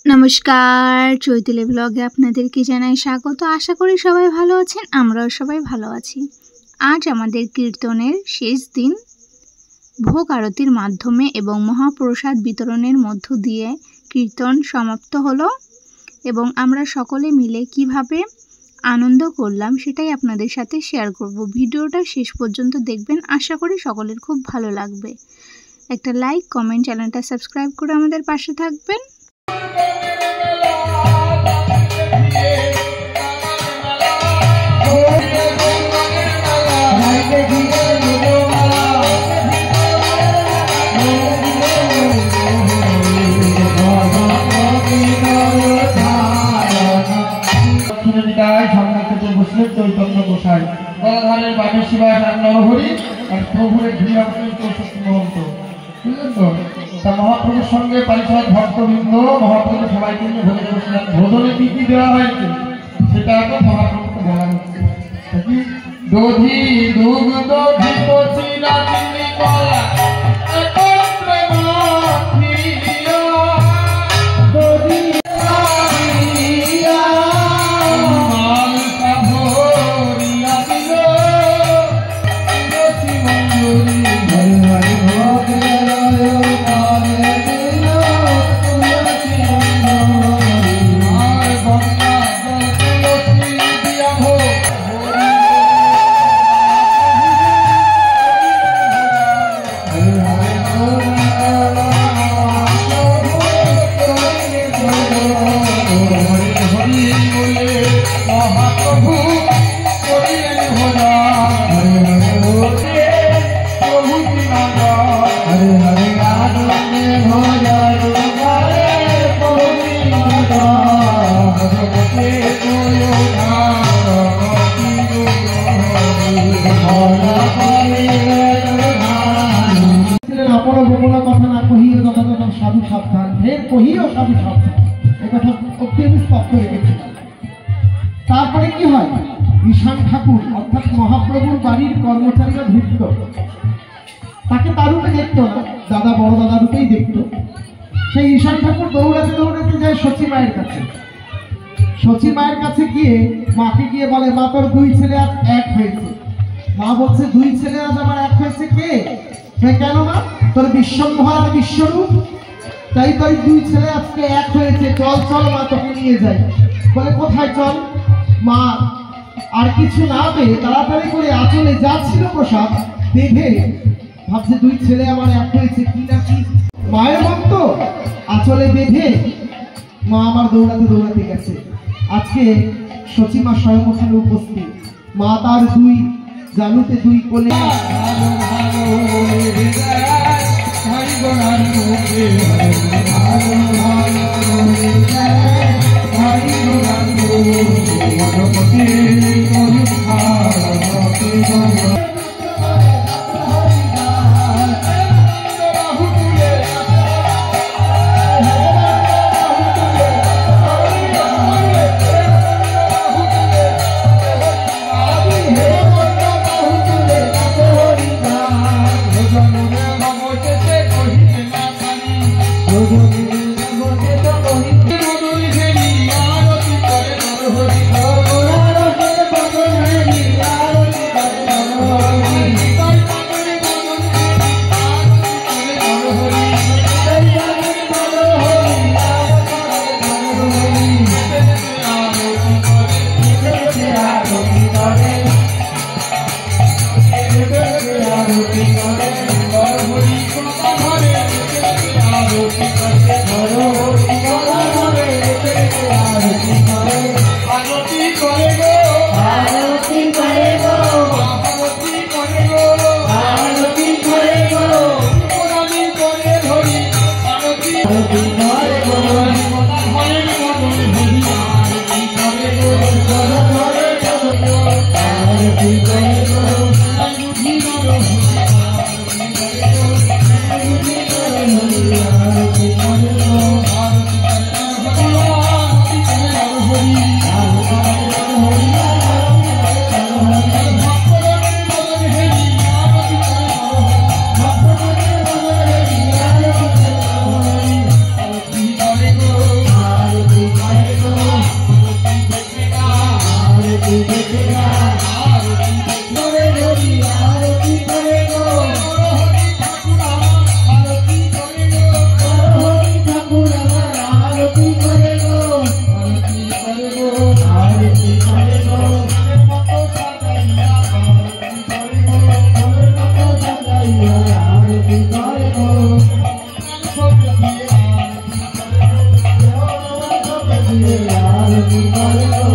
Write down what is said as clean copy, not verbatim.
নমস্কার, চৈতালি ব্লগে আপনাদেরকে জানাই স্বাগত। আশা করি সবাই ভালো আছেন, আমরাও সবাই ভালো আছি। আজ আমাদের কীর্তনের শেষ দিন। ভোগ আরতির মাধ্যমে এবং মহাপ্রসাদ বিতরণের মধ্য দিয়ে কীর্তন সমাপ্ত হলো এবং আমরা সকলে মিলে কিভাবে আনন্দ করলাম সেটাই আপনাদের সাথে শেয়ার করব। ভিডিওটা শেষ পর্যন্ত দেখবেন, আশা করি সকলের খুব ভালো লাগবে। একটা লাইক, কমেন্ট, চ্যানেলটা সাবস্ক্রাইব করে আমাদের পাশে থাকবেন। চৈতন্য গোসাই গলাধারের বামে শিবাস আর নরহরি আর প্রভুরের ধীরা মহন্ত, বুঝলেন তো? তা মহাপ্রভুর সঙ্গে পারিষদ ভক্তবৃন্দ মহাপ্রভু সবাইকে নিয়ে ভোজনে বসলেন। ভোজনে কি কি দেওয়া হয়েছে সেটা এখন মহাপ্রভুকে বলা হচ্ছে। দধি দুগ্ধ চিরা চিনি কলা সাধু সাবধান, ফের কহিও সাধু সাবধান, এই কথা অতি স্পষ্ট রেখেছে। তারপরে কি হয়, ঈশান ঠাকুর অর্থাৎ মহাপ্রভুর বাড়ির কর্মচারীরা ঢুকত, তাকে তার রূপে দেখত না, দাদা বড় দাদা রূপেই দেখত। সেই ঈশান ঠাকুর দৌড়াতে দৌড়াতে যায় সচী মায়ের কাছে। সচী মায়ের কাছে গিয়ে মাকে গিয়ে বলে, মা তোর দুই ছেলে আজ এক হয়েছে। মা বলছে, দুই ছেলে আজ আমার এক হয়েছে কে? কেন মা? তোর বিশ্বম্ভর বিশ্বরূপ, তাই তোর দুই ছেলে আজকে এক হয়েছে, চল চল মা তোকে নিয়ে যাই। বলে কোথায় চল? মা আর কিছু না পেয়ে তাড়াতাড়ি করে আঁচলে যা ছিল প্রসাদ বেঁধে ভাবছে দুই ছেলে আমার এক হয়েছে কি না কি। মায়ের ভক্ত আঁচলে বেঁধে মা আমার দৌড়াতে দৌড়াতে গেছে। আজকে সচিমা স্বয়ং ওখানে উপস্থিত। মা তার দুই জানুতে দুই কোলে লীলা রবিবার